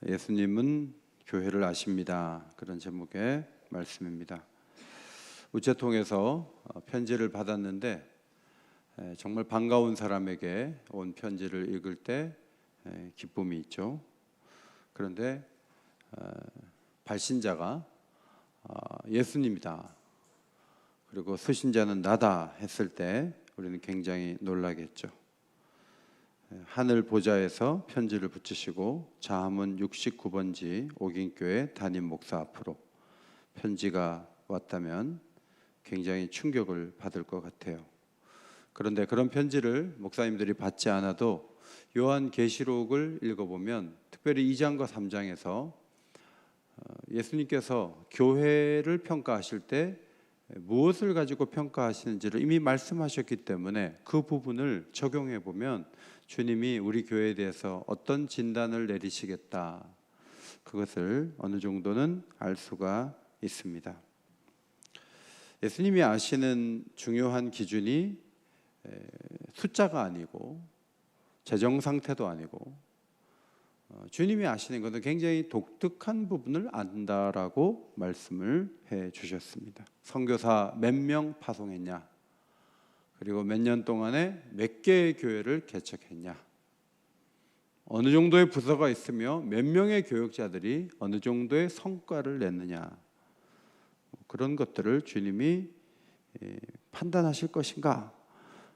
예수님은 교회를 아십니다. 그런 제목의 말씀입니다. 우체통에서 편지를 받았는데 정말 반가운 사람에게 온 편지를 읽을 때 기쁨이 있죠. 그런데 발신자가 예수님이다, 그리고 수신자는 나다 했을 때 우리는 굉장히 놀라겠죠. 하늘 보좌에서 편지를 붙이시고 자함은 69번지 옥인교회 담임 목사 앞으로 편지가 왔다면 굉장히 충격을 받을 것 같아요. 그런데 그런 편지를 목사님들이 받지 않아도 요한계시록을 읽어보면 특별히 2장과 3장에서 예수님께서 교회를 평가하실 때 무엇을 가지고 평가하시는지를 이미 말씀하셨기 때문에 그 부분을 적용해 보면 주님이 우리 교회에 대해서 어떤 진단을 내리시겠다, 그것을 어느 정도는 알 수가 있습니다. 예수님이 아시는 중요한 기준이 숫자가 아니고 재정 상태도 아니고 주님이 아시는 것은 굉장히 독특한 부분을 안다라고 말씀을 해 주셨습니다. 선교사 몇 명 파송했냐, 그리고 몇 년 동안에 몇 개의 교회를 개척했냐, 어느 정도의 부서가 있으며 몇 명의 교역자들이 어느 정도의 성과를 냈느냐, 그런 것들을 주님이 판단하실 것인가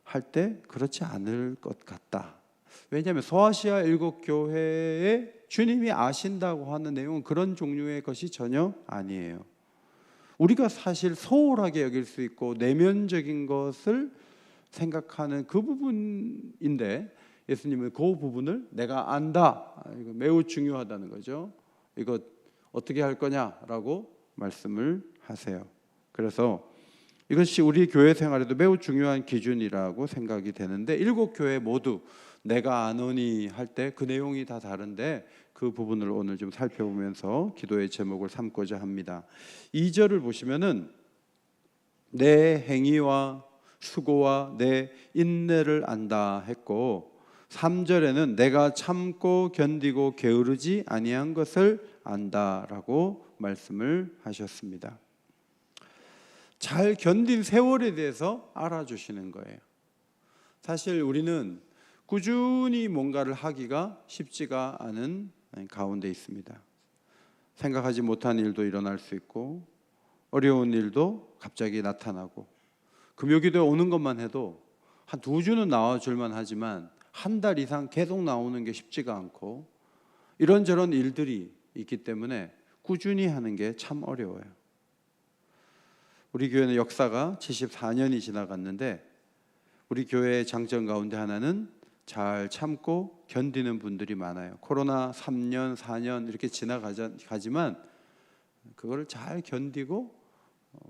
할 때 그렇지 않을 것 같다. 왜냐하면 소아시아 7교회에 주님이 아신다고 하는 내용은 그런 종류의 것이 전혀 아니에요. 우리가 사실 소홀하게 여길 수 있고 내면적인 것을 생각하는 그 부분인데, 예수님은 그 부분을 내가 안다, 이거 매우 중요하다는 거죠. 이거 어떻게 할 거냐라고 말씀을 하세요. 그래서 이것이 우리 교회 생활에도 매우 중요한 기준이라고 생각이 되는데, 7교회 모두 내가 아노니 할 때 그 내용이 다 다른데 그 부분을 오늘 좀 살펴보면서 기도의 제목을 삼고자 합니다. 2절을 보시면은 내 행위와 수고와 내 인내를 안다 했고, 3절에는 내가 참고 견디고 게으르지 아니한 것을 안다라고 말씀을 하셨습니다. 잘 견딘 세월에 대해서 알아주시는 거예요. 사실 우리는 꾸준히 뭔가를 하기가 쉽지가 않은 가운데 있습니다. 생각하지 못한 일도 일어날 수 있고 어려운 일도 갑자기 나타나고, 금요기도에 오는 것만 해도 한 2주는 나와줄만 하지만 한 달 이상 계속 나오는 게 쉽지가 않고, 이런저런 일들이 있기 때문에 꾸준히 하는 게 참 어려워요. 우리 교회는 역사가 74년이 지나갔는데 우리 교회의 장점 가운데 하나는 잘 참고 견디는 분들이 많아요. 코로나 3년, 4년 이렇게 지나가지만 그걸 잘 견디고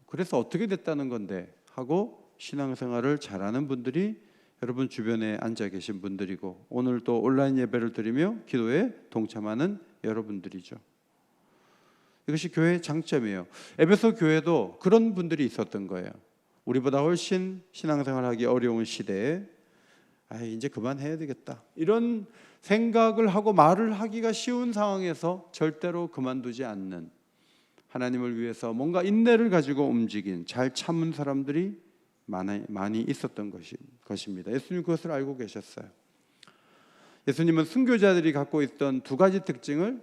그래서 어떻게 됐다는 건데 하고 신앙생활을 잘하는 분들이 여러분 주변에 앉아 계신 분들이고, 오늘 또 온라인 예배를 드리며 기도에 동참하는 여러분들이죠. 이것이 교회의 장점이에요. 에베소 교회도 그런 분들이 있었던 거예요. 우리보다 훨씬 신앙생활하기 어려운 시대에 이제 그만해야 되겠다, 이런 생각을 하고 말을 하기가 쉬운 상황에서 절대로 그만두지 않는, 하나님을 위해서 뭔가 인내를 가지고 움직인, 잘 참은 사람들이 많이 있었던 것입니다. 예수님 그것을 알고 계셨어요. 예수님은 순교자들이 갖고 있던 2가지 특징을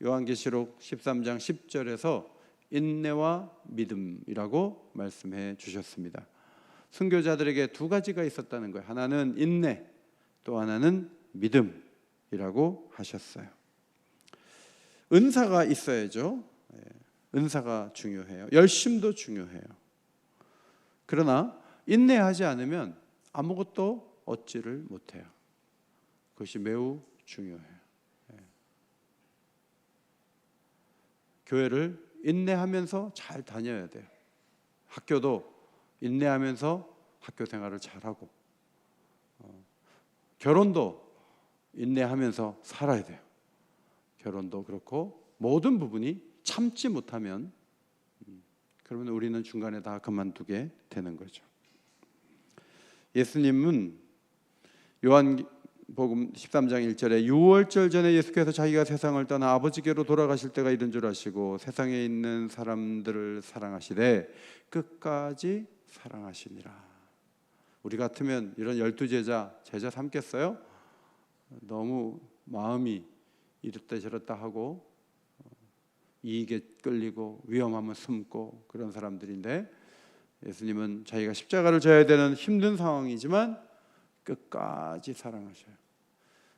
요한계시록 13장 10절에서 인내와 믿음이라고 말씀해 주셨습니다. 순교자들에게 2가지가 있었다는 거예요. 하나는 인내, 또 하나는 믿음이라고 하셨어요. 은사가 있어야죠. 은사가 중요해요. 열심도 중요해요. 그러나 인내하지 않으면 아무것도 얻지를 못해요. 그것이 매우 중요해요. 교회를 인내하면서 잘 다녀야 돼요. 학교도 인내하면서 학교 생활을 잘하고, 결혼도 인내하면서 살아야 돼요. 결혼도 그렇고 모든 부분이 참지 못하면 그러면 우리는 중간에 다 그만두게 되는 거죠. 예수님은 복음 13장 1절에 유월절 전에 예수께서 자기가 세상을 떠나 아버지께로 돌아가실 때가 이른 줄 아시고 세상에 있는 사람들을 사랑하시되 끝까지 사랑하시니라. 우리 같으면 이런 12제자 제자 삼겠어요? 너무 마음이 이렇다 저렇다 하고 이익에 끌리고 위험하면 숨고 그런 사람들인데, 예수님은 자기가 십자가를 져야 되는 힘든 상황이지만 끝까지 사랑하셔요.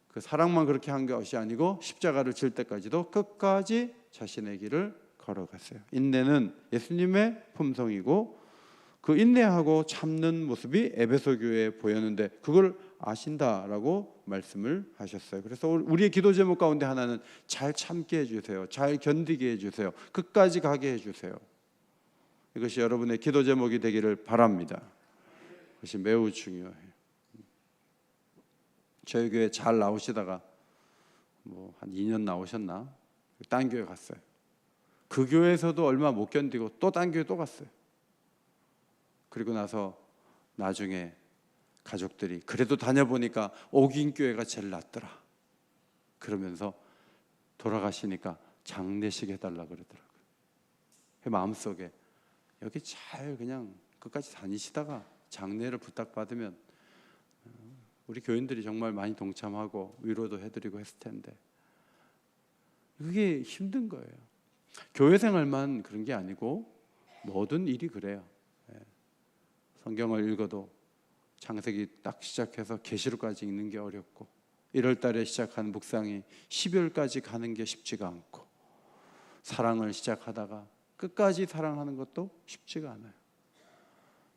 그 사랑만 그렇게 한 것이 아니고 십자가를 질 때까지도 끝까지 자신의 길을 걸어갔어요. 인내는 예수님의 품성이고 그 인내하고 참는 모습이 에베소 교회에 보였는데 그걸 아신다라고 말씀을 하셨어요. 그래서 우리의 기도 제목 가운데 하나는 잘 참게 해주세요. 잘 견디게 해주세요. 끝까지 가게 해주세요. 이것이 여러분의 기도 제목이 되기를 바랍니다. 그것이 매우 중요해요. 저희 교회 잘 나오시다가 한 2년 나오셨나? 딴 교회 갔어요. 그 교회에서도 얼마 못 견디고 또 딴 교회 또 갔어요. 그리고 나서 나중에 가족들이 그래도 다녀보니까 옥인교회가 제일 낫더라 그러면서 돌아가시니까 장례식 해달라 그러더라고요. 마음속에 여기 잘 그냥 끝까지 다니시다가 장례를 부탁받으면 우리 교인들이 정말 많이 동참하고 위로도 해드리고 했을 텐데 그게 힘든 거예요. 교회 생활만 그런 게 아니고 모든 일이 그래요. 성경을 읽어도 창세기 딱 시작해서 계시록까지 읽는 게 어렵고 1월 달에 시작한 묵상이 12월까지 가는 게 쉽지가 않고 사랑을 시작하다가 끝까지 사랑하는 것도 쉽지가 않아요.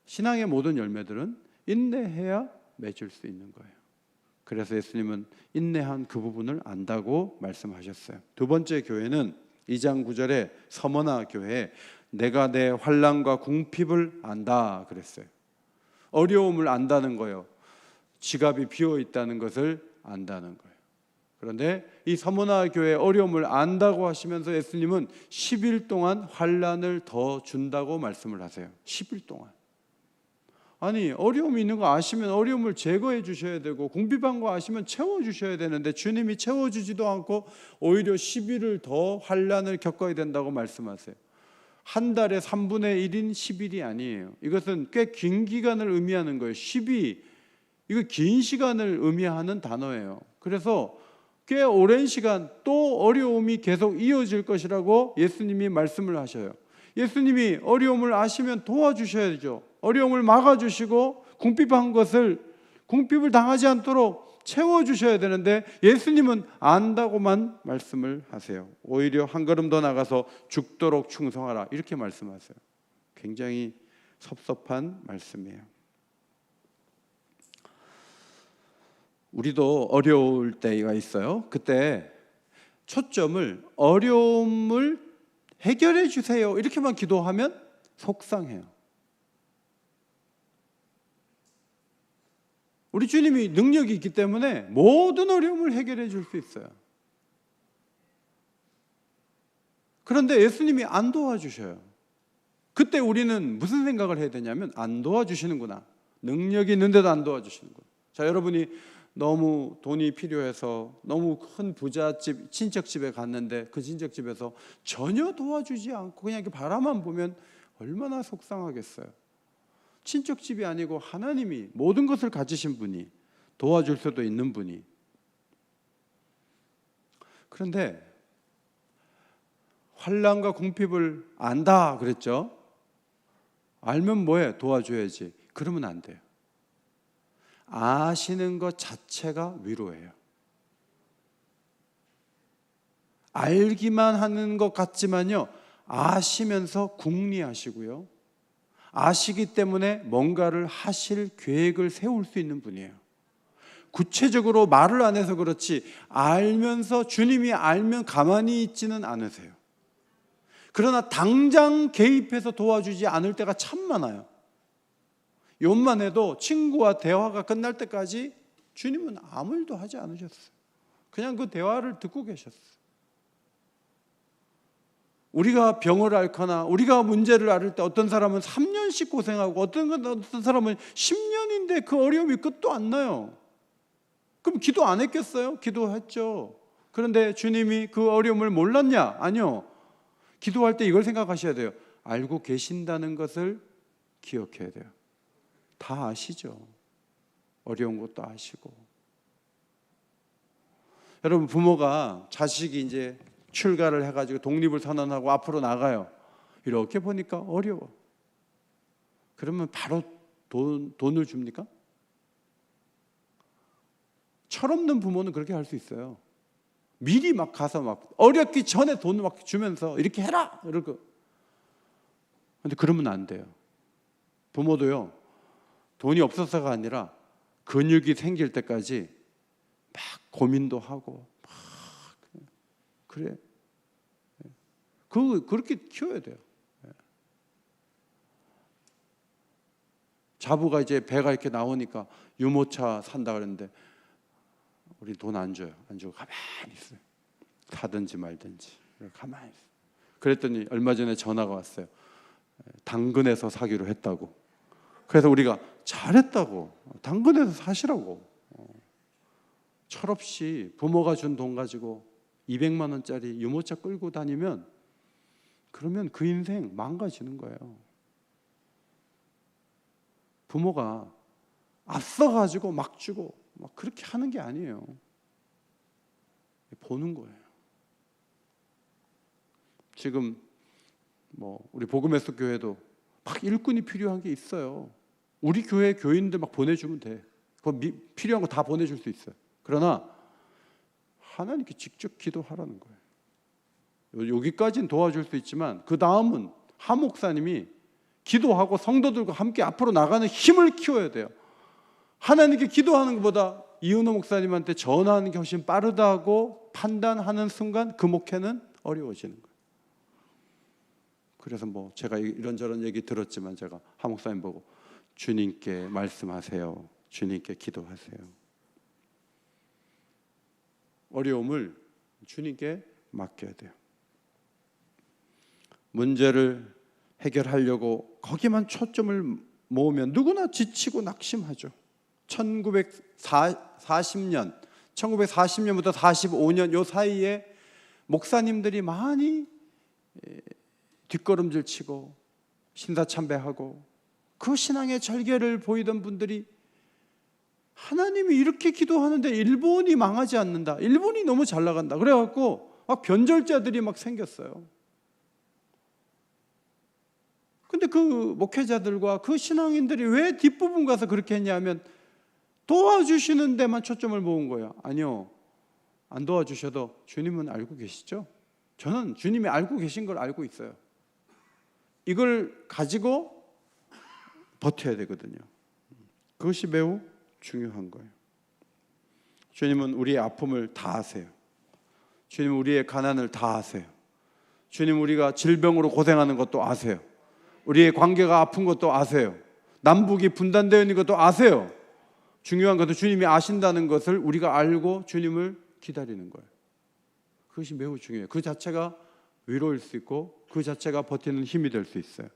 신앙의 모든 열매들은 인내해야 맺을 수 있는 거예요. 그래서 예수님은 인내한 그 부분을 안다고 말씀하셨어요. 두 번째 교회는 2장 9절에 서머나 교회에 내가 내 환난과 궁핍을 안다 그랬어요. 어려움을 안다는 거예요. 지갑이 비어 있다는 것을 안다는 거예요. 그런데 이 서머나 교회의 어려움을 안다고 하시면서 예수님은 10일 동안 환난을 더 준다고 말씀을 하세요. 10일 동안. 아니 어려움이 있는 거 아시면 어려움을 제거해 주셔야 되고 궁핍한 거 아시면 채워 주셔야 되는데 주님이 채워주지도 않고 오히려 10일을 더 환난을 겪어야 된다고 말씀하세요. 한 달에 3분의 1인 10일이 아니에요. 이것은 꽤 긴 기간을 의미하는 거예요. 10이 이거 긴 시간을 의미하는 단어예요. 그래서 꽤 오랜 시간 또 어려움이 계속 이어질 것이라고 예수님이 말씀을 하셔요. 예수님이 어려움을 아시면 도와주셔야죠. 어려움을 막아주시고 궁핍을 당하지 않도록 채워주셔야 되는데 예수님은 안다고만 말씀을 하세요. 오히려 한 걸음 더 나가서 죽도록 충성하라 이렇게 말씀하세요. 굉장히 섭섭한 말씀이에요. 우리도 어려울 때가 있어요. 그때 초점을 어려움을 해결해 주세요 이렇게만 기도하면 속상해요. 우리 주님이 능력이 있기 때문에 모든 어려움을 해결해 줄 수 있어요. 그런데 예수님이 안 도와주셔요. 그때 우리는 무슨 생각을 해야 되냐면 안 도와주시는구나. 능력이 있는데도 안 도와주시는구나. 자, 여러분이 너무 돈이 필요해서 너무 큰 부잣집 친척집에 갔는데 그 친척집에서 전혀 도와주지 않고 그냥 이렇게 바라만 보면 얼마나 속상하겠어요. 친척집이 아니고 하나님이 모든 것을 가지신 분이 도와줄 수도 있는 분이. 그런데 환난과 궁핍을 안다 그랬죠. 알면 뭐해? 도와줘야지. 그러면 안 돼요. 아시는 것 자체가 위로예요. 알기만 하는 것 같지만요, 아시면서 궁리하시고요, 아시기 때문에 뭔가를 하실 계획을 세울 수 있는 분이에요. 구체적으로 말을 안 해서 그렇지 알면서, 주님이 알면 가만히 있지는 않으세요. 그러나 당장 개입해서 도와주지 않을 때가 참 많아요. 욥만 해도 친구와 대화가 끝날 때까지 주님은 아무 일도 하지 않으셨어요. 그냥 그 대화를 듣고 계셨어요. 우리가 병을 앓거나 우리가 문제를 앓을 때 어떤 사람은 3년씩 고생하고 어떤 사람은 10년인데 그 어려움이 끝도 안 나요. 그럼 기도 안 했겠어요? 기도했죠. 그런데 주님이 그 어려움을 몰랐냐? 아니요. 기도할 때 이걸 생각하셔야 돼요. 알고 계신다는 것을 기억해야 돼요. 다 아시죠. 어려운 것도 아시고. 여러분, 부모가 자식이 이제 출가를 해가지고 독립을 선언하고 앞으로 나가요. 이렇게 보니까 어려워. 그러면 바로 돈을 줍니까? 철없는 부모는 그렇게 할 수 있어요. 미리 막 가서 막 어렵기 전에 돈을 막 주면서 이렇게 해라! 이러고. 근데 그러면 안 돼요. 부모도요, 돈이 없어서가 아니라 근육이 생길 때까지 막 고민도 하고 막 그래. 그렇게 키워야 돼요. 자부가 이제 배가 이렇게 나오니까 유모차 산다 그랬는데 우리 돈 안 줘요. 안 주고 가만히 있어요. 사든지 말든지 가만히 있어요. 그랬더니 얼마 전에 전화가 왔어요. 당근에서 사기로 했다고. 그래서 우리가 잘했다고. 당근에서 사시라고. 철없이 부모가 준 돈 가지고 200만 원짜리 유모차 끌고 다니면 그러면 그 인생 망가지는 거예요. 부모가 앞서가지고 막 주고 막 그렇게 하는 게 아니에요. 보는 거예요. 지금 우리 복음의 숲 교회도 막 일꾼이 필요한 게 있어요. 우리 교회 교인들 막 보내주면 돼. 필요한 거 다 보내줄 수 있어요. 그러나 하나님께 직접 기도하라는 거예요. 여기까지는 도와줄 수 있지만 그 다음은 하 목사님이 기도하고 성도들과 함께 앞으로 나가는 힘을 키워야 돼요. 하나님께 기도하는 것보다 이은호 목사님한테 전화하는 게 훨씬 빠르다고 판단하는 순간 그 목회는 어려워지는 거예요. 그래서 제가 이런저런 얘기 들었지만 제가 하 목사님 보고 주님께 말씀하세요. 주님께 기도하세요. 어려움을 주님께 맡겨야 돼요. 문제를 해결하려고 거기만 초점을 모으면 누구나 지치고 낙심하죠. 1940년부터 45년 요 사이에 목사님들이 많이 뒷걸음질 치고 신사참배하고 그 신앙의 절개를 보이던 분들이 하나님이 이렇게 기도하는데 일본이 망하지 않는다. 일본이 너무 잘 나간다. 그래갖고 막 변절자들이 막 생겼어요. 근데 그 목회자들과 그 신앙인들이 왜 뒷부분 가서 그렇게 했냐면 도와주시는 데만 초점을 모은 거예요. 아니요. 안 도와주셔도 주님은 알고 계시죠? 저는 주님이 알고 계신 걸 알고 있어요. 이걸 가지고 버텨야 되거든요. 그것이 매우 중요한 거예요. 주님은 우리의 아픔을 다 아세요. 주님은 우리의 가난을 다 아세요. 주님은 우리가 질병으로 고생하는 것도 아세요. 우리의 관계가 아픈 것도 아세요. 남북이 분단되어 있는 것도 아세요. 중요한 것은 주님이 아신다는 것을 우리가 알고 주님을 기다리는 거예요. 그것이 매우 중요해요. 그 자체가 위로일 수 있고 그 자체가 버티는 힘이 될 수 있어요.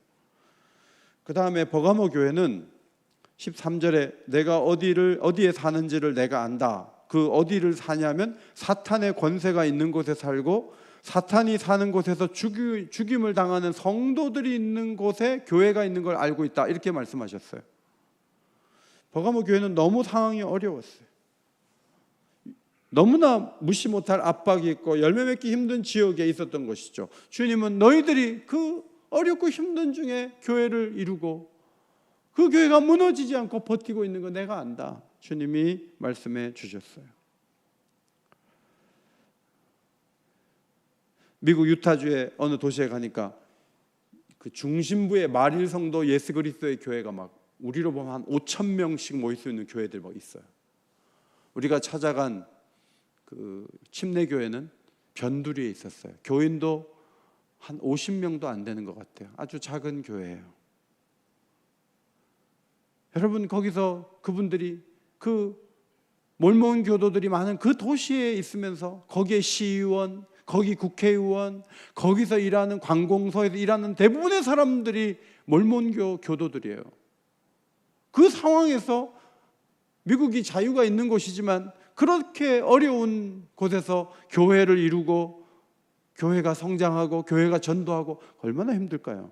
그 다음에 버가모 교회는 13절에 내가 어디에 사는지를 내가 안다. 그 어디를 사냐면 사탄의 권세가 있는 곳에 살고 사탄이 사는 곳에서 죽임을 당하는 성도들이 있는 곳에 교회가 있는 걸 알고 있다. 이렇게 말씀하셨어요. 버가모 교회는 너무 상황이 어려웠어요. 너무나 무시 못할 압박이 있고 열매 맺기 힘든 지역에 있었던 것이죠. 주님은 너희들이 그 어렵고 힘든 중에 교회를 이루고 그 교회가 무너지지 않고 버티고 있는 거 내가 안다. 주님이 말씀해 주셨어요. 미국 유타주의 어느 도시에 가니까 그 중심부의 마릴 성도 예수 그리스도의 교회가 막 우리로 보면 한 5,000명씩 모일 수 있는 교회들 막 있어요. 우리가 찾아간 그 침례교회는 변두리에 있었어요. 교인도 한 50명도 안 되는 것 같아요. 아주 작은 교회예요. 여러분 거기서 그분들이 그 몰몬 교도들이 많은 그 도시에 있으면서 거기에 시의원, 거기 국회의원, 거기서 일하는 관공서에서 일하는 대부분의 사람들이 몰몬교 교도들이에요. 그 상황에서 미국이 자유가 있는 곳이지만 그렇게 어려운 곳에서 교회를 이루고 교회가 성장하고 교회가 전도하고 얼마나 힘들까요?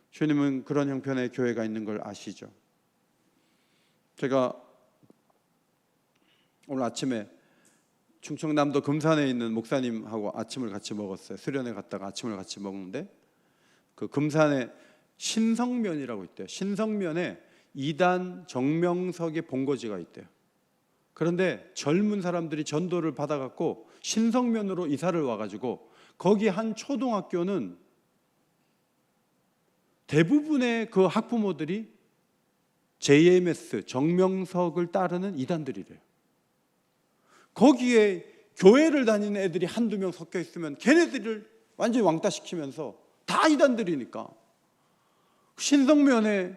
주님은 그런 형편의 교회가 있는 걸 아시죠? 제가 오늘 아침에 충청남도 금산에 있는 목사님하고 아침을 같이 먹었어요. 수련회 갔다가 아침을 같이 먹는데 그 금산에 신성면이라고 있대요. 신성면에 2단 정명석의 본거지가 있대요. 그런데 젊은 사람들이 전도를 받아갖고 신성면으로 이사를 와가지고 거기 한 초등학교는 대부분의 그 학부모들이 JMS 정명석을 따르는 이단들이래요. 거기에 교회를 다니는 애들이 한두 명 섞여 있으면 걔네들을 완전히 왕따시키면서 다 이단들이니까 신성면에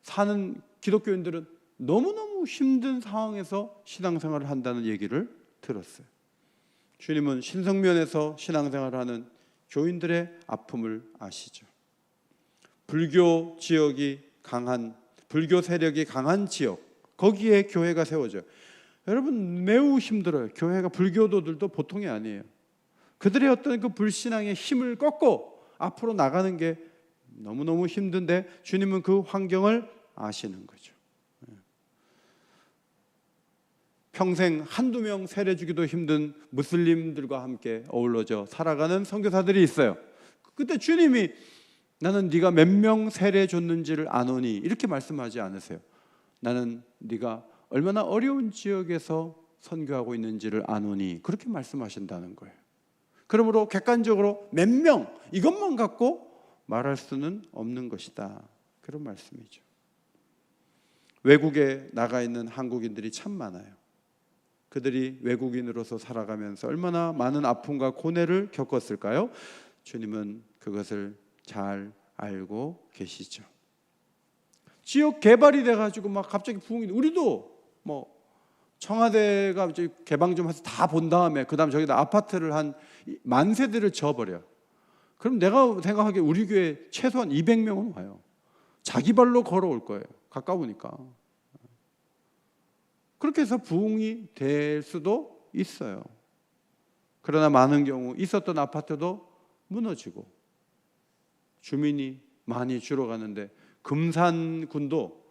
사는 기독교인들은 너무너무 힘든 상황에서 신앙생활을 한다는 얘기를 들었어요. 주님은 신성면에서 신앙생활을 하는 교인들의 아픔을 아시죠. 불교 지역이 강한, 불교 세력이 강한 지역, 거기에 교회가 세워져요. 여러분 매우 힘들어요. 교회가, 불교도들도 보통이 아니에요. 그들의 어떤 그 불신앙의 힘을 꺾고 앞으로 나가는 게 너무너무 힘든데 주님은 그 환경을 아시는 거죠. 평생 한두 명 세례 주기도 힘든 무슬림들과 함께 어우러져 살아가는 선교사들이 있어요. 그때 주님이 나는 네가 몇 명 세례 줬는지를 아노니 이렇게 말씀하지 않으세요. 나는 네가 얼마나 어려운 지역에서 선교하고 있는지를 아노니 그렇게 말씀하신다는 거예요. 그러므로 객관적으로 몇 명 이것만 갖고 말할 수는 없는 것이다. 그런 말씀이죠. 외국에 나가 있는 한국인들이 참 많아요. 그들이 외국인으로서 살아가면서 얼마나 많은 아픔과 고뇌를 겪었을까요? 주님은 그것을 잘 알고 계시죠. 지역 개발이 돼가지고 막 갑자기 부흥이, 우리도 뭐 청와대가 개방 좀 해서 다 본 다음에 그 다음 저기다 아파트를 한 만 세대를 지어버려. 그럼 내가 생각하기에 우리 교회 최소한 200명은 와요. 자기 발로 걸어올 거예요. 가까우니까. 그렇게 해서 부흥이 될 수도 있어요. 그러나 많은 경우 있었던 아파트도 무너지고 주민이 많이 줄어가는데 금산군도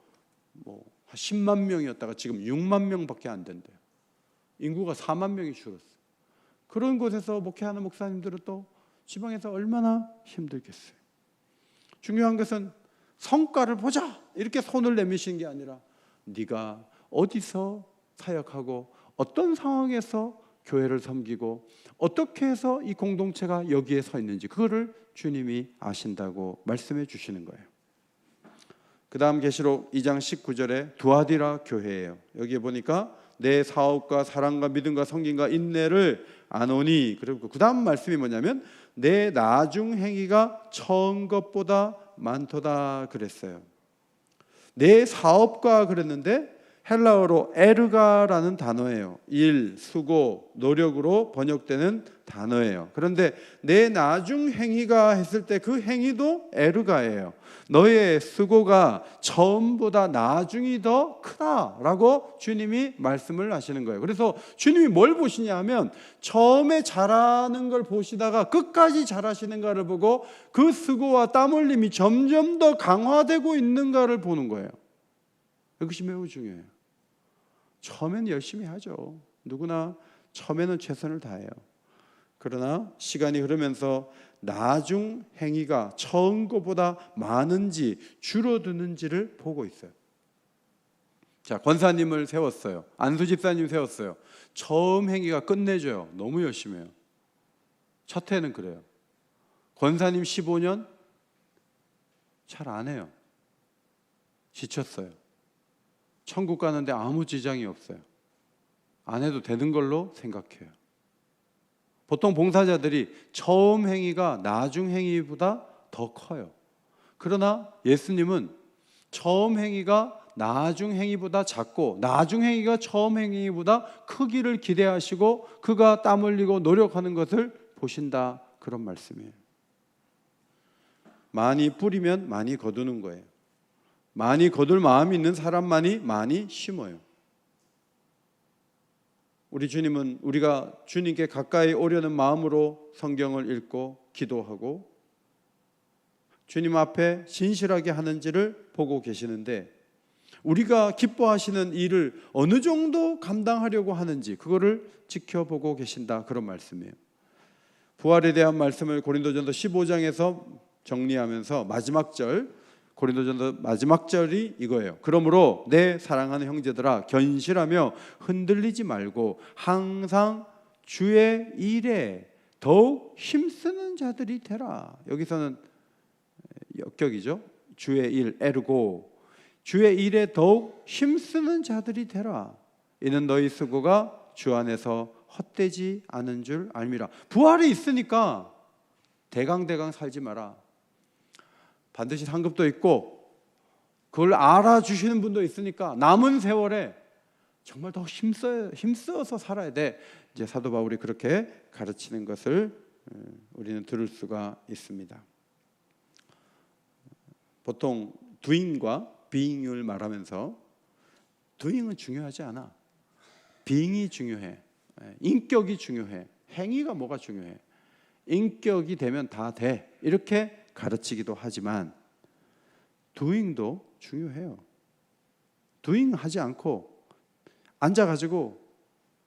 뭐 10만 명이었다가 지금 6만 명밖에 안 된대요. 인구가 4만 명이 줄었어요. 그런 곳에서 목회하는 목사님들은 또 지방에서 얼마나 힘들겠어요. 중요한 것은 성과를 보자 이렇게 손을 내미시는 게 아니라 네가 어디서 사역하고 어떤 상황에서 교회를 섬기고 어떻게 해서 이 공동체가 여기에 서 있는지 그거를 주님이 아신다고 말씀해 주시는 거예요. 그 다음 계시록 2장 19절에 두아디라 교회예요. 여기에 보니까 내 사업과 사랑과 믿음과 성김과 인내를 아노니, 그리고 그 다음 말씀이 뭐냐면 내 나중 행위가 처음 것보다 많도다 그랬어요. 내 사업과 그랬는데 헬라어로 에르가라는 단어예요. 일, 수고, 노력으로 번역되는 단어예요. 그런데 내 나중 행위가 했을 때 그 행위도 에르가예요. 너의 수고가 처음보다 나중이 더 크다라고 주님이 말씀을 하시는 거예요. 그래서 주님이 뭘 보시냐 하면 처음에 잘하는 걸 보시다가 끝까지 잘하시는가를 보고 그 수고와 땀 흘림이 점점 더 강화되고 있는가를 보는 거예요. 이것이 매우 중요해요. 처음에는 열심히 하죠. 누구나 처음에는 최선을 다해요. 그러나 시간이 흐르면서 나중 행위가 처음 것보다 많은지 줄어드는지를 보고 있어요. 자, 권사님을 세웠어요. 안수 집사님 세웠어요. 처음 행위가 끝내줘요. 너무 열심히 해요. 첫 해는 그래요. 권사님 15년 잘 안 해요. 지쳤어요. 천국 가는데 아무 지장이 없어요. 안 해도 되는 걸로 생각해요. 보통 봉사자들이 처음 행위가 나중 행위보다 더 커요. 그러나 예수님은 처음 행위가 나중 행위보다 작고 나중 행위가 처음 행위보다 크기를 기대하시고 그가 땀 흘리고 노력하는 것을 보신다, 그런 말씀이에요. 많이 뿌리면 많이 거두는 거예요. 많이 거둘 마음이 있는 사람만이 많이 심어요. 우리 주님은 우리가 주님께 가까이 오려는 마음으로 성경을 읽고 기도하고 주님 앞에 신실하게 하는지를 보고 계시는데, 우리가 기뻐하시는 일을 어느 정도 감당하려고 하는지 그거를 지켜보고 계신다, 그런 말씀이에요. 부활에 대한 말씀을 고린도전서 15장에서 정리하면서 마지막 절, 고린도전서 마지막 절이 이거예요. 그러므로 내 사랑하는 형제들아, 견실하며 흔들리지 말고 항상 주의 일에 더욱 힘쓰는 자들이 되라. 여기서는 역격이죠. 주의 일, 에르고, 주의 일에 더욱 힘쓰는 자들이 되라. 이는 너희 수고가 주 안에서 헛되지 않은 줄 알미라. 부활이 있으니까 대강대강 살지 마라. 반드시 상급도 있고 그걸 알아주시는 분도 있으니까 남은 세월에 정말 더 힘써서 살아야 돼. 이제 사도 바울이 그렇게 가르치는 것을 우리는 들을 수가 있습니다. 보통 doing과 being을 말하면서 doing은 중요하지 않아. being이 중요해. 인격이 중요해. 행위가 뭐가 중요해. 인격이 되면 다 돼. 이렇게 가르치기도 하지만 doing도 중요해요. doing 하지 않고 앉아가지고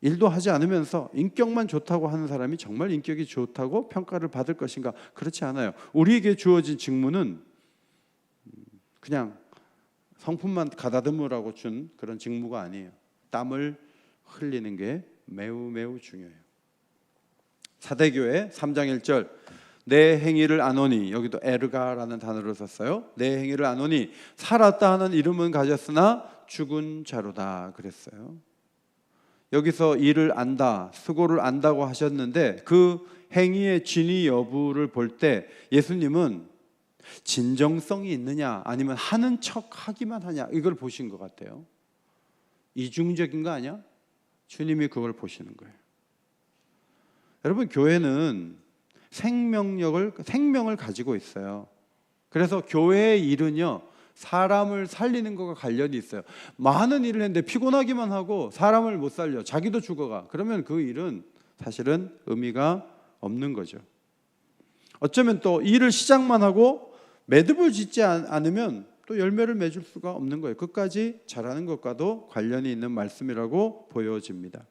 일도 하지 않으면서 인격만 좋다고 하는 사람이 정말 인격이 좋다고 평가를 받을 것인가? 그렇지 않아요. 우리에게 주어진 직무는 그냥 성품만 가다듬으라고 준 그런 직무가 아니에요. 땀을 흘리는 게 매우 중요해요. 사대교회 3장 1절, 내 행위를 아노니, 여기도 에르가라는 단어를 썼어요. 내 행위를 아노니 살았다 하는 이름은 가졌으나 죽은 자로다 그랬어요. 여기서 일을 안다, 수고를 안다고 하셨는데 그 행위의 진위 여부를 볼 때 예수님은 진정성이 있느냐 아니면 하는 척 하기만 하냐, 이걸 보신 것 같아요. 이중적인 거 아니야? 주님이 그걸 보시는 거예요. 여러분, 교회는 생명을 가지고 있어요. 그래서 교회의 일은요, 사람을 살리는 것과 관련이 있어요. 많은 일을 했는데 피곤하기만 하고 사람을 못 살려, 자기도 죽어가, 그러면 그 일은 사실은 의미가 없는 거죠. 어쩌면 또 일을 시작만 하고 매듭을 짓지 않으면 또 열매를 맺을 수가 없는 거예요. 끝까지 잘하는 것과도 관련이 있는 말씀이라고 보여집니다.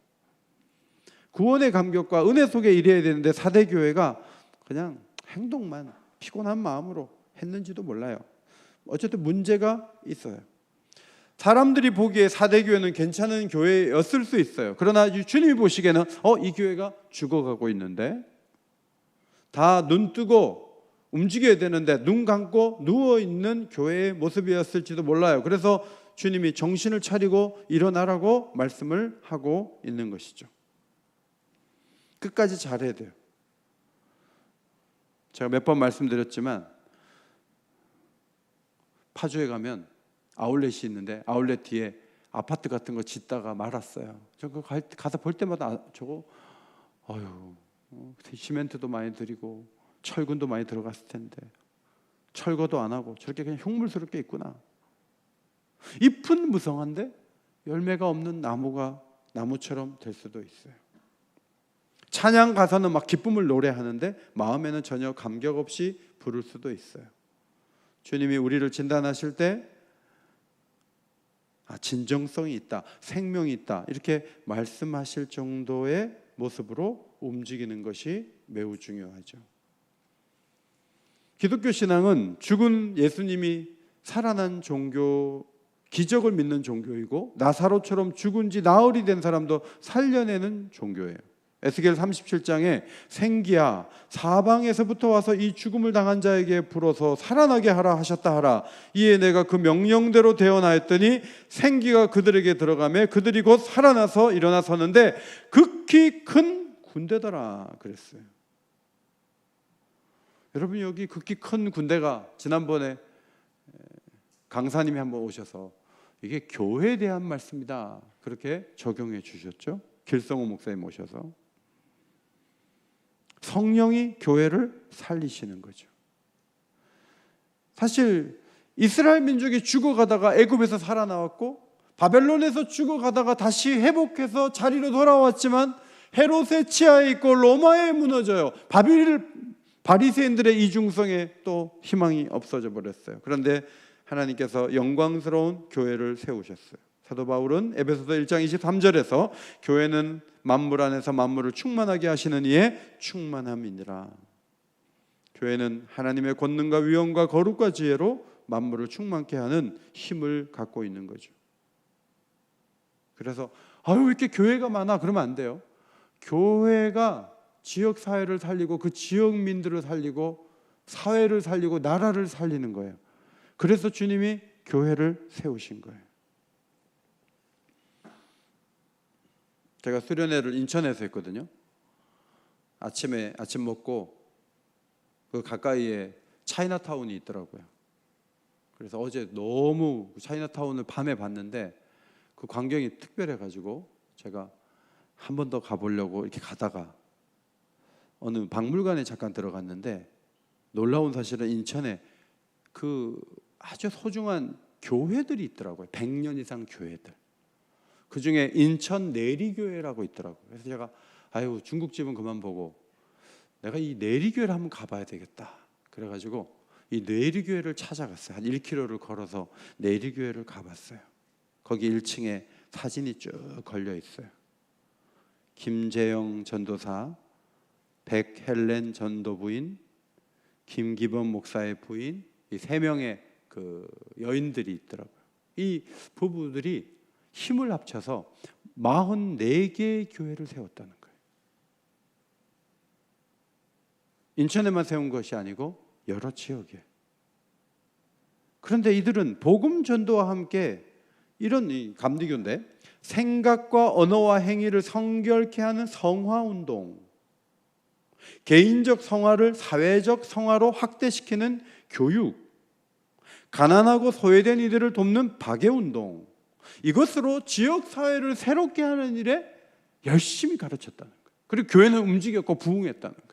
구원의 감격과 은혜 속에 일해야 되는데 사대교회가 그냥 행동만 피곤한 마음으로 했는지도 몰라요. 어쨌든 문제가 있어요. 사람들이 보기에 사대교회는 괜찮은 교회였을 수 있어요. 그러나 주님이 보시기에는 이 교회가 죽어가고 있는데, 다 눈 뜨고 움직여야 되는데 눈 감고 누워있는 교회의 모습이었을지도 몰라요. 그래서 주님이 정신을 차리고 일어나라고 말씀을 하고 있는 것이죠. 끝까지 잘해야 돼요. 제가 몇 번 말씀드렸지만 파주에 가면 아울렛이 있는데 아울렛 뒤에 아파트 같은 거 짓다가 말았어요. 저 가서 볼 때마다 저거 시멘트도 많이 들이고 철근도 많이 들어갔을 텐데 철거도 안 하고 저렇게 그냥 흉물스럽게 있구나. 잎은 무성한데 열매가 없는 나무처럼 될 수도 있어요. 찬양 가서는 막 기쁨을 노래하는데 마음에는 전혀 감격 없이 부를 수도 있어요. 주님이 우리를 진단하실 때 진정성이 있다, 생명이 있다, 이렇게 말씀하실 정도의 모습으로 움직이는 것이 매우 중요하죠. 기독교 신앙은 죽은 예수님이 살아난 종교, 기적을 믿는 종교이고 나사로처럼 죽은 지 나흘이 된 사람도 살려내는 종교예요. 에스겔 37장에 생기야 사방에서부터 와서 이 죽음을 당한 자에게 불어서 살아나게 하라 하셨다 하라. 이에 내가 그 명령대로 되어나였더니 생기가 그들에게 들어가매 그들이 곧 살아나서 일어나 섰는데 극히 큰 군대더라 그랬어요. 여러분, 여기 극히 큰 군대가, 지난번에 강사님이 한번 오셔서 이게 교회에 대한 말씀이다 그렇게 적용해 주셨죠. 길성호 목사님 오셔서 성령이 교회를 살리시는 거죠. 사실 이스라엘 민족이 죽어가다가 애굽에서 살아나왔고 바벨론에서 죽어가다가 다시 회복해서 자리로 돌아왔지만 헤롯의 치하에 있고 로마에 무너져요. 바리새인들의 이중성에 또 희망이 없어져 버렸어요. 그런데 하나님께서 영광스러운 교회를 세우셨어요. 사도 바울은 에베소서 1장 23절에서 교회는 만물 안에서 만물을 충만하게 하시는 이의 충만함이니라. 교회는 하나님의 권능과 위엄과 거룩과 지혜로 만물을 충만케 하는 힘을 갖고 있는 거죠. 그래서 왜 이렇게 교회가 많아? 그러면 안 돼요. 교회가 지역 사회를 살리고 그 지역민들을 살리고 사회를 살리고 나라를 살리는 거예요. 그래서 주님이 교회를 세우신 거예요. 제가 수련회를 인천에서 했거든요. 아침에 아침 먹고 그 가까이에 차이나타운이 있더라고요. 그래서 어제 너무 차이나타운을 밤에 봤는데 그 광경이 특별해가지고 제가 한 번 더 가보려고 이렇게 가다가 어느 박물관에 잠깐 들어갔는데 놀라운 사실은 인천에 그 아주 소중한 교회들이 있더라고요. 100년 이상 교회들. 그 중에 인천 내리교회라고 있더라고요. 그래서 제가 중국집은 그만 보고 내가 이 내리교회를 한번 가봐야 되겠다. 그래가지고 이 내리교회를 찾아갔어요. 한 1km를 걸어서 내리교회를 가봤어요. 거기 1층에 사진이 쭉 걸려 있어요. 김재영 전도사, 백헬렌 전도부인, 김기범 목사의 부인, 이 3명의 그 여인들이 있더라고요. 이 부부들이 힘을 합쳐서 44개의 교회를 세웠다는 거예요. 인천에만 세운 것이 아니고 여러 지역에. 그런데 이들은 복음 전도와 함께 이런 감리교인데 생각과 언어와 행위를 성결케 하는 성화운동, 개인적 성화를 사회적 성화로 확대시키는 교육, 가난하고 소외된 이들을 돕는 박애운동, 이것으로 지역사회를 새롭게 하는 일에 열심히 가르쳤다는 거예요. 그리고 교회는 움직였고 부흥했다는 거예요.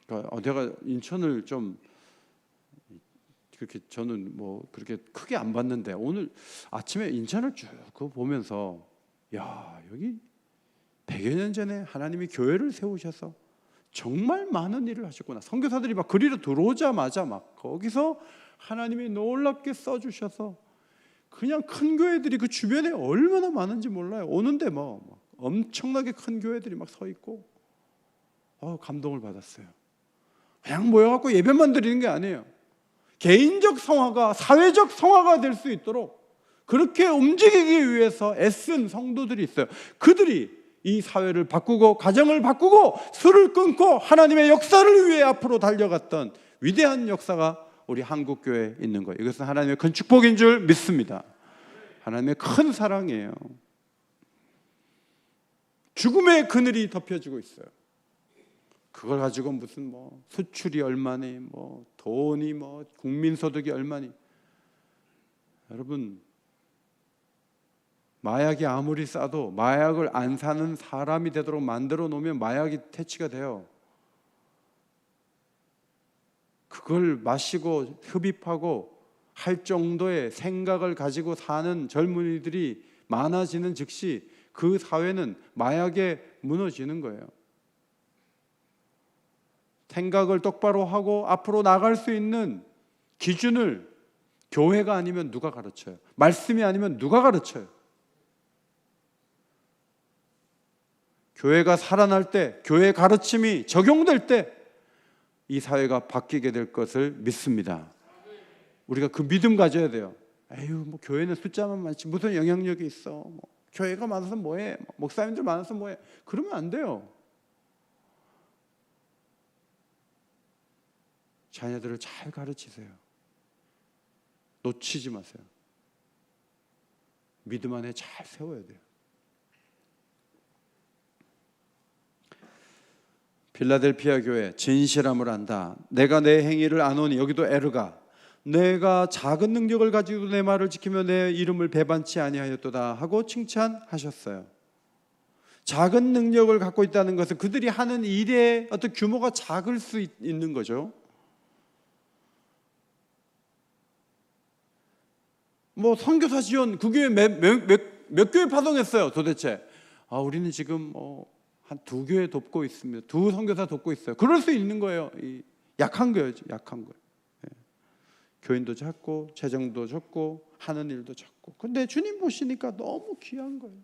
그러니까 내가 인천을 좀 그렇게 저는 뭐 그렇게 크게 안 봤는데 오늘 아침에 인천을 쭉 그거 보면서 여기 100여 년 전에 하나님이 교회를 세우셔서 정말 많은 일을 하셨구나. 선교사들이 막 그리로 들어오자마자 막 거기서 하나님이 놀랍게 써주셔서 그냥 큰 교회들이 그 주변에 얼마나 많은지 몰라요. 오는데 뭐 엄청나게 큰 교회들이 막 서 있고 감동을 받았어요. 그냥 모여갖고 예배만 드리는 게 아니에요. 개인적 성화가 사회적 성화가 될 수 있도록 그렇게 움직이기 위해서 애쓴 성도들이 있어요. 그들이 이 사회를 바꾸고 가정을 바꾸고 술을 끊고 하나님의 역사를 위해 앞으로 달려갔던 위대한 역사가 우리 한국교회에 있는 거예요. 이것은 하나님의 큰 축복인 줄 믿습니다. 하나님의 큰 사랑이에요. 죽음의 그늘이 덮여지고 있어요. 그걸 가지고 무슨 수출이 얼마니 돈이 국민소득이 얼마니. 여러분, 마약이 아무리 싸도 마약을 안 사는 사람이 되도록 만들어 놓으면 마약이 퇴치가 돼요. 그걸 마시고 흡입하고 할 정도의 생각을 가지고 사는 젊은이들이 많아지는 즉시 그 사회는 마약에 무너지는 거예요. 생각을 똑바로 하고 앞으로 나갈 수 있는 기준을 교회가 아니면 누가 가르쳐요? 말씀이 아니면 누가 가르쳐요? 교회가 살아날 때, 교회의 가르침이 적용될 때 이 사회가 바뀌게 될 것을 믿습니다. 우리가 그 믿음 가져야 돼요. 교회는 숫자만 많지 무슨 영향력이 있어? 교회가 많아서 뭐해? 목사님들 많아서 뭐해? 그러면 안 돼요. 자녀들을 잘 가르치세요. 놓치지 마세요. 믿음 안에 잘 세워야 돼요. 필라델피아 교회 진실함을 안다. 내가 내 행위를 아노니, 여기도 에르가, 내가 작은 능력을 가지고 내 말을 지키며 내 이름을 배반치 아니하였도다 하고 칭찬하셨어요. 작은 능력을 갖고 있다는 것은 그들이 하는 일의 어떤 규모가 작을 수 있는 거죠. 뭐 선교사 지원 그 교회 몇 교회 파송했어요 도대체? 우리는 지금 한 2교회 돕고 있습니다. 2 선교사 돕고 있어요. 그럴 수 있는 거예요. 약한 거예요, 약한 거예요. 교인도 작고 재정도 적고 하는 일도 적고. 근데 주님 보시니까 너무 귀한 거예요.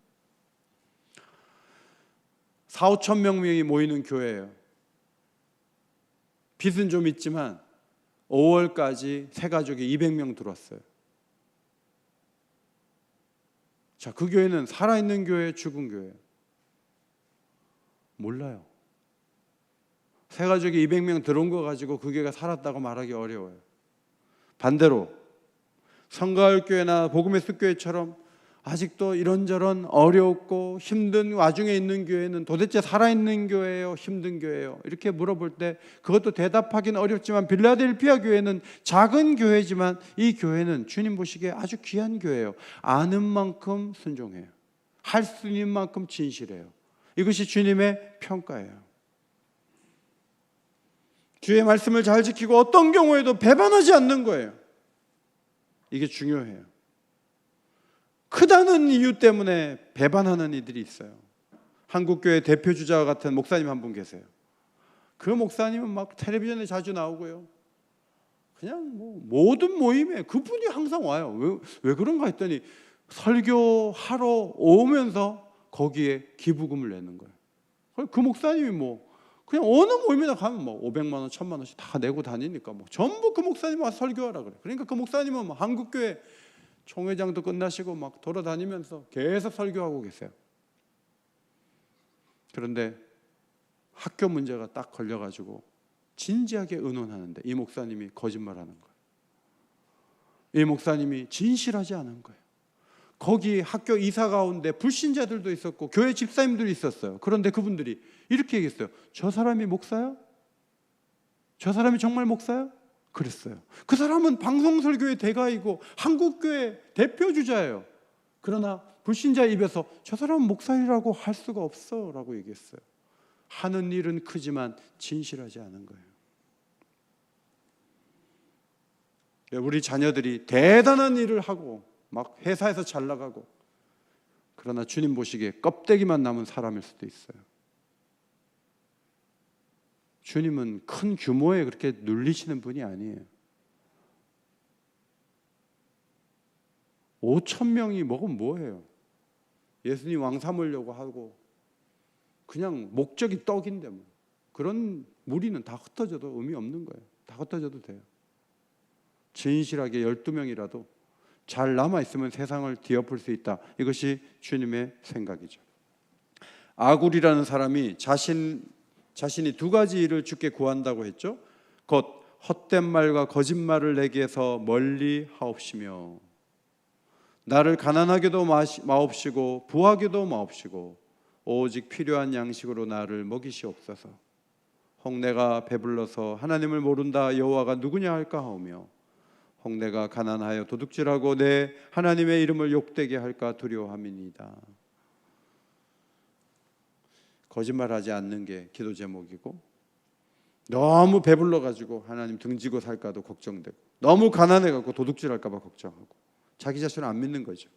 4-5천 명이 모이는 교회예요. 빚은 좀 있지만 5월까지 새 가족이 200명 들어왔어요. 자, 그 교회는 살아있는 교회, 죽은 교회예요. 몰라요. 새 가족이 200명 들어온 거 가지고 그 교회가 살았다고 말하기 어려워요. 반대로 성가을교회나 복음의 숲교회처럼 아직도 이런저런 어렵고 힘든 와중에 있는 교회는 도대체 살아있는 교회예요? 힘든 교회예요? 이렇게 물어볼 때 그것도 대답하기는 어렵지만 빌라델피아 교회는 작은 교회지만 이 교회는 주님 보시기에 아주 귀한 교회예요. 아는 만큼 순종해요. 할 수 있는 만큼 진실해요. 이것이 주님의 평가예요. 주의 말씀을 잘 지키고 어떤 경우에도 배반하지 않는 거예요. 이게 중요해요. 크다는 이유 때문에 배반하는 이들이 있어요. 한국교회 대표주자 같은 목사님 한 분 계세요. 그 목사님은 막 텔레비전에 자주 나오고요. 그냥 뭐 모든 모임에 그분이 항상 와요. 왜 그런가 했더니 설교하러 오면서 거기에 기부금을 내는 거예요. 그 목사님이 뭐 그냥 어느 모임이나 가면 뭐 500만 원, 1000만 원씩 다 내고 다니니까 뭐 전부 그 목사님 와서 설교하라 그래. 그러니까 그 목사님은 뭐 한국교회 총회장도 끝나시고 막 돌아다니면서 계속 설교하고 계세요. 그런데 학교 문제가 딱 걸려가지고 진지하게 의논하는데 이 목사님이 거짓말하는 거예요. 이 목사님이 진실하지 않은 거예요. 거기 학교 이사 가운데 불신자들도 있었고 교회 집사님들이 있었어요. 그런데 그분들이 이렇게 얘기했어요. 저 사람이 목사야? 저 사람이 정말 목사야? 그랬어요. 그 사람은 방송설교의 대가이고 한국교회 대표주자예요. 그러나 불신자 입에서 저 사람은 목사이라고 할 수가 없어 라고 얘기했어요. 하는 일은 크지만 진실하지 않은 거예요. 우리 자녀들이 대단한 일을 하고 막 회사에서 잘 나가고 그러나 주님 보시기에 껍데기만 남은 사람일 수도 있어요. 주님은 큰 규모에 그렇게 눌리시는 분이 아니에요. 5,000명이 먹으면 뭐해요? 예수님 왕 삼으려고 하고 그냥 목적이 떡인데 뭐 그런 무리는 다 흩어져도 의미 없는 거예요. 다 흩어져도 돼요. 진실하게 12명이라도 잘 남아있으면 세상을 뒤엎을 수 있다. 이것이 주님의 생각이죠. 아굴이라는 사람이 자신이 2가지 일을 주께 구한다고 했죠. 곧 헛된 말과 거짓말을 내게서 멀리 하옵시며 나를 가난하게도 마옵시고 부하게도 마옵시고 오직 필요한 양식으로 나를 먹이시옵소서. 혹 내가 배불러서 하나님을 모른다 여호와가 누구냐 할까 하오며 혹 내가 가난하여 도둑질하고 내 하나님의 이름을 욕되게 할까 두려워함이니이다. 거짓말하지 않는 게 기도 제목이고 너무 배불러가지고 하나님 등지고 살까도 걱정되고 너무 가난해가지고 도둑질할까 봐 걱정하고 자기 자신을 안 믿는 거죠.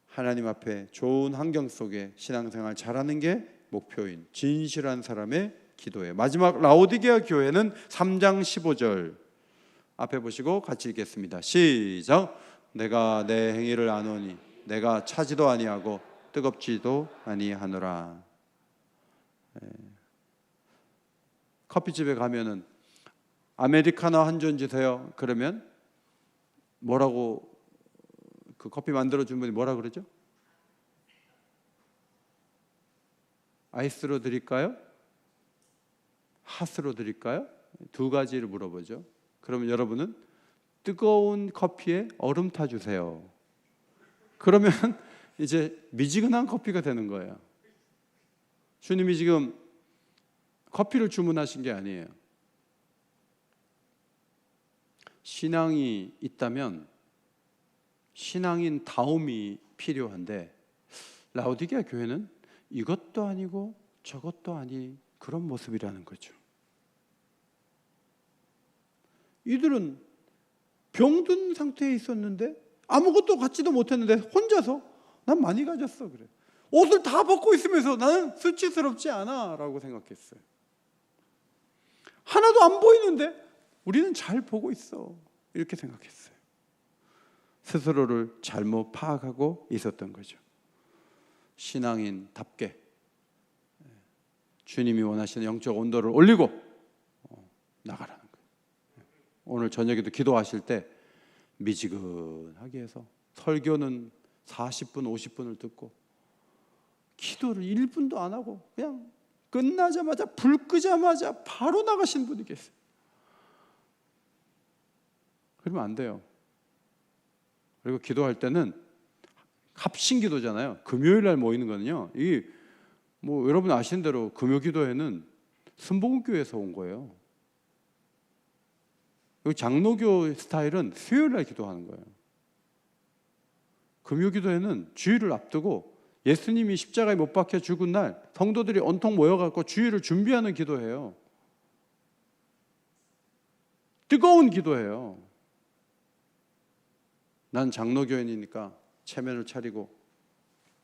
하나님 앞에 좋은 환경 속에 신앙생활 잘하는 게 목표인 진실한 사람의 기도예요. 마지막 라오디게아 교회는 3장 15절 앞에 보시고 같이 읽겠습니다. 시작. 내가 내 행위를 아노니 내가 차지도 아니하고 뜨겁지도 아니하노라. 커피집에 가면은 아메리카노 한 잔 주세요. 그러면 뭐라고 그 커피 만들어 준 분이 뭐라 그러죠? 아이스로 드릴까요? 핫으로 드릴까요? 2가지를 물어보죠. 그러면 여러분은 뜨거운 커피에 얼음 타주세요. 그러면 이제 미지근한 커피가 되는 거예요. 주님이 지금 커피를 주문하신 게 아니에요. 신앙이 있다면 신앙인 다움이 필요한데 라오디게아 교회는 이것도 아니고 저것도 아닌 그런 모습이라는 거죠. 이들은 병든 상태에 있었는데 아무것도 갖지도 못했는데 혼자서 난 많이 가졌어 그래. 옷을 다 벗고 있으면서 나는 수치스럽지 않아 라고 생각했어요. 하나도 안 보이는데 우리는 잘 보고 있어 이렇게 생각했어요. 스스로를 잘못 파악하고 있었던 거죠. 신앙인답게 주님이 원하시는 영적 온도를 올리고 나가라는 거예요. 오늘 저녁에도 기도하실 때 미지근하게 해서 설교는 40분, 50분을 듣고 기도를 1분도 안 하고 그냥 끝나자마자 불 끄자마자 바로 나가신 분이 계세요. 그러면 안 돼요. 그리고 기도할 때는 합심 기도잖아요. 금요일 날 모이는 거는요. 이 뭐 여러분 아시는 대로 금요 기도회는 순복음교회에서 온 거예요. 여기 장로교 스타일은 수요일 날 기도하는 거예요. 금요 기도회는 주일을 앞두고 예수님이 십자가에 못 박혀 죽은 날 성도들이 온통 모여갖고 주일을 준비하는 기도회예요. 뜨거운 기도회예요. 난 장로교인이니까 체면을 차리고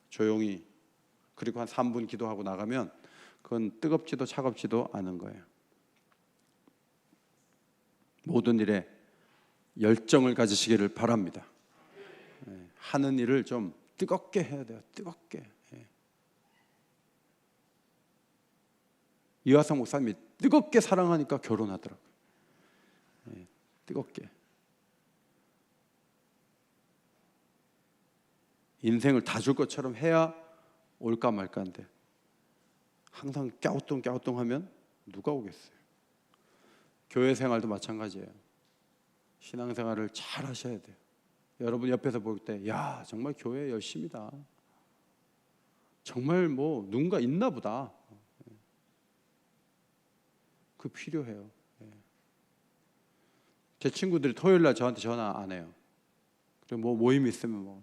조용히 그리고 한 3분 기도하고 나가면 그건 뜨겁지도 차갑지도 않은 거예요. 모든 일에 열정을 가지시기를 바랍니다. 하는 일을 좀 뜨겁게 해야 돼요. 뜨겁게. 이화성 목사님이 뜨겁게 사랑하니까 결혼하더라고요. 뜨겁게. 인생을 다 줄 것처럼 해야 올까 말까인데 항상 꺄우뚱하면 누가 오겠어요? 교회 생활도 마찬가지예요. 신앙생활을 잘 하셔야 돼요. 여러분 옆에서 볼 때 야 정말 교회 열심이다. 정말 뭐 누군가 있나 보다. 그 필요해요. 제 친구들이 토요일 날 저한테 전화 안 해요. 그리고 뭐 모임 있으면 뭐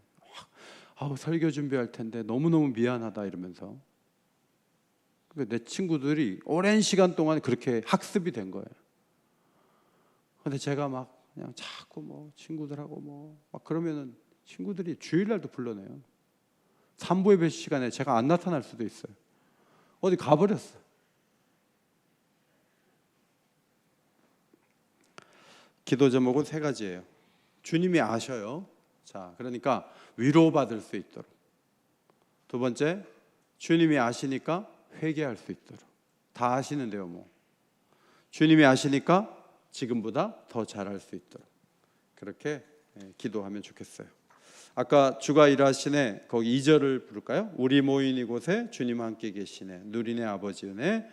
설교 준비할 텐데 너무너무 미안하다 이러면서. 그러니까 내 친구들이 오랜 시간 동안 그렇게 학습이 된 거예요. 근데 제가 막 그냥 자꾸 뭐 친구들하고 뭐 막 그러면은 친구들이 주일날도 불러내요. 3부 예배 시간에 제가 안 나타날 수도 있어요. 어디 가버렸어. 기도 제목은 3가지예요. 주님이 아셔요. 자, 그러니까 위로받을 수 있도록. 2번째, 주님이 아시니까 회개할 수 있도록. 다 아시는데요, 뭐. 주님이 아시니까 지금보다 더 잘할 수 있도록. 그렇게 기도하면 좋겠어요. 아까 주가 일하시네 거기 2절을 부를까요? 우리 모인 이곳에 주님 함께 계시네 누리네 아버지 은혜.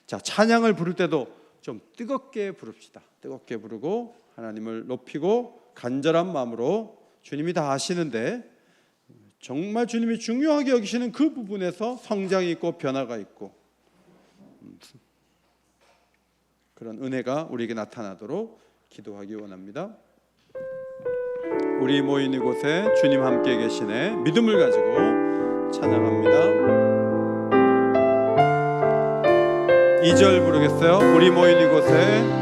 자, 찬양을 부를 때도 좀 뜨겁게 부릅시다. 뜨겁게 부르고 하나님을 높이고 간절한 마음으로. 주님이 다 아시는데 정말 주님이 중요하게 여기시는 그 부분에서 성장이 있고 변화가 있고 그런 은혜가 우리에게 나타나도록 기도하기 원합니다. 우리 모인 이곳에 주님 함께 계시네 믿음을 가지고 찬양합니다. 2절 부르겠어요. 우리 모인 이곳에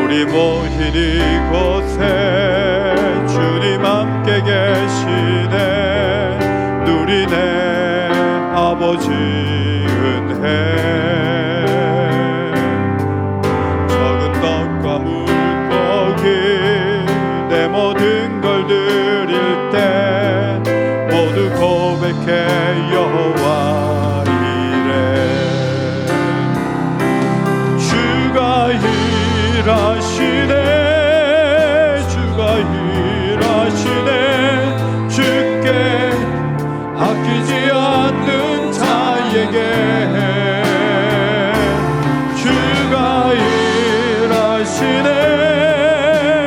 우리 모인 이곳에 주님 함께 계시네 누리네 아버지 은혜. 적은 떡과 물고기 내 모든 걸 드릴 때 모두 고백해 여호와 이래. 주가 일하시네 주가 일하시네 주께 아끼지 않는 자에게 주가 일하시네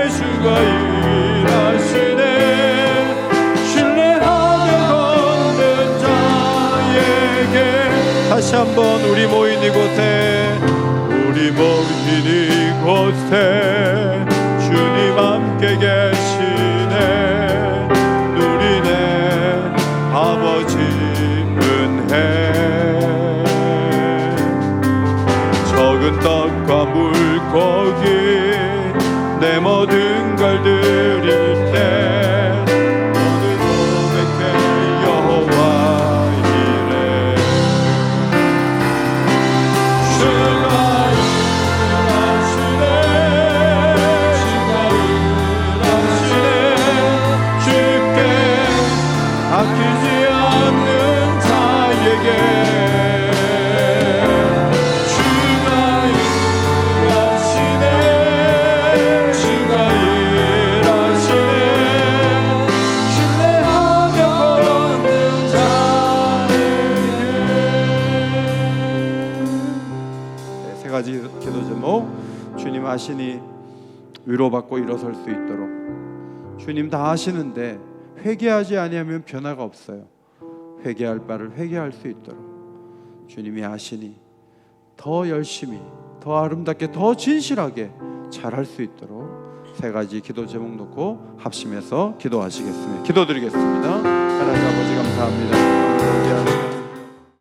주가 일하시네 신뢰하며 걷는 자에게. 다시 한번 우리 모인 이곳에 우리 모인 이곳에 주님 함께 계시네 누리네 아버지 은혜. 적은 떡과 물고기 가지 기도 제목. 주님 아시니 위로받고 일어설 수 있도록. 주님 다 아시는데 회개하지 아니하면 변화가 없어요. 회개할 바를 회개할 수 있도록 주님이 아시니 더 열심히, 더 아름답게, 더 진실하게 잘할 수 있도록 세 가지 기도 제목 놓고 합심해서 기도하시겠습니다. 기도드리겠습니다. 하나님 아버지 감사합니다.